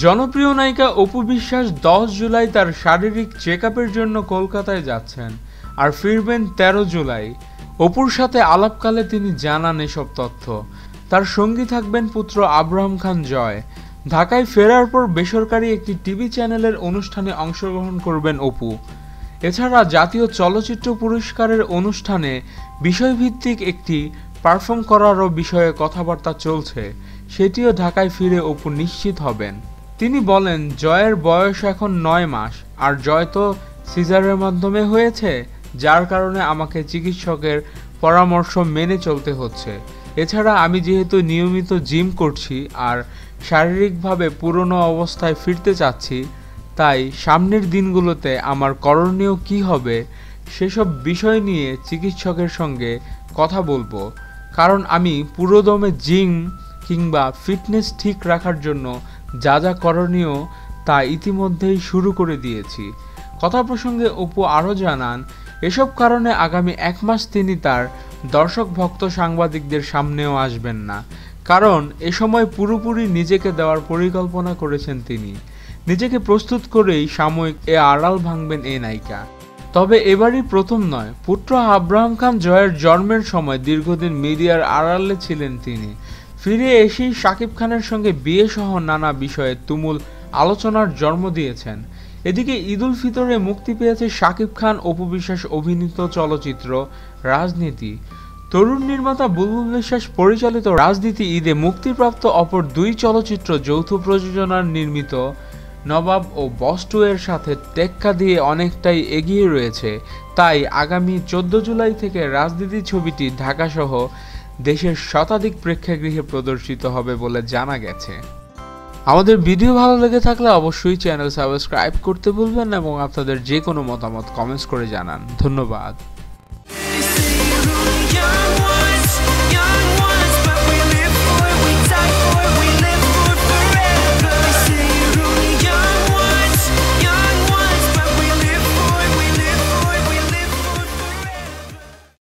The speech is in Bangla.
জনপ্রিয় নায়িকা অপু বিশ্বাস 10 জুলাই তার শারীরিক চেকআপের জন্য কলকাতায় যাচ্ছেন আর ফিরবেন 13 জুলাই। অপুর সাথে আলাপকালে তিনি জানান এসব তথ্য। তার সঙ্গী থাকবেন পুত্র আব্রাহাম খান জয়। ঢাকায় ফেরার পর বেসরকারি একটি টিভি চ্যানেলের অনুষ্ঠানে অংশগ্রহণ করবেন অপু। এছাড়া জাতীয় চলচ্চিত্র পুরস্কারের অনুষ্ঠানে বিষয়ভিত্তিক একটি পারফর্ম করারও বিষয়ে কথাবার্তা চলছে, সেটিও ঢাকায় ফিরে অপু নিশ্চিত হবেন। তিনি বলেন, জয়ের বয়স এখন 9 মাস, আর জয় তো সিজারের মাধ্যমে হয়েছে, যার কারণে আমাকে চিকিৎসকের পরামর্শ মেনে চলতে হচ্ছে। এছাড়া আমি যেহেতু নিয়মিত জিম করছি আর শারীরিকভাবে পুরনো অবস্থায় ফিরতে চাচ্ছি, তাই সামনের দিনগুলোতে আমার করণীয় কী হবে সেসব বিষয় নিয়ে চিকিৎসকের সঙ্গে কথা বলবো, কারণ আমি পুরোদমে জিম কিংবা ফিটনেস ঠিক রাখার জন্য যা যা করণীয় তা ইতিমধ্যেই শুরু করে দিয়েছি। কথা প্রসঙ্গে অপু আরও জানান, এসব কারণে আগামী 1 মাস তিনি তার দর্শক ভক্ত সাংবাদিকদের সামনেও আসবেন না, কারণ এ সময় পুরোপুরি নিজেকে দেওয়ার পরিকল্পনা করেছেন তিনি। নিজেকে প্রস্তুত করেই সাময়িক এ আড়াল ভাঙবেন এই নায়িকা। তবে এবারই প্রথম নয়, পুত্র আব্রাহাম খান জয়ের জন্মের সময় দীর্ঘদিন মিডিয়ার আড়ালে ছিলেন তিনি। ফিরে এসেই শাকিব খানের সঙ্গে বিয়ে সহ নানা বিষয়ে তুমুল আলোচনার জন্ম দিয়েছেন। এদিকে ঈদুল ফিতরে মুক্তি পেয়েছে শাকিব খান অপু বিশ্বাস অভিনীত চলচ্চিত্র রাজনীতি। তরুণ নির্মাতা বুলবুল বিশ্বাস পরিচালিত রাজনীতি ঈদে মুক্তিপ্রাপ্ত অপর 2 চলচ্চিত্র যৌথ প্রযোজনার নির্মিত নবাব ও বস 2 এর সাথে টেক্কা দিয়ে অনেকটাই এগিয়ে রয়েছে। তাই আগামী 14 জুলাই থেকে রাজনীতি ছবিটি ঢাকাসহ দেশের শতাধিক প্রেক্ষাগৃহে প্রদর্শিত হবে বলে জানা গেছে। আমাদের ভিডিও ভালো লেগে থাকলে অবশ্যই চ্যানেল সাবস্ক্রাইব করতে ভুলবেন না এবং আপনাদের যে কোনো মতামত কমেন্টস করে জানান। ধন্যবাদ।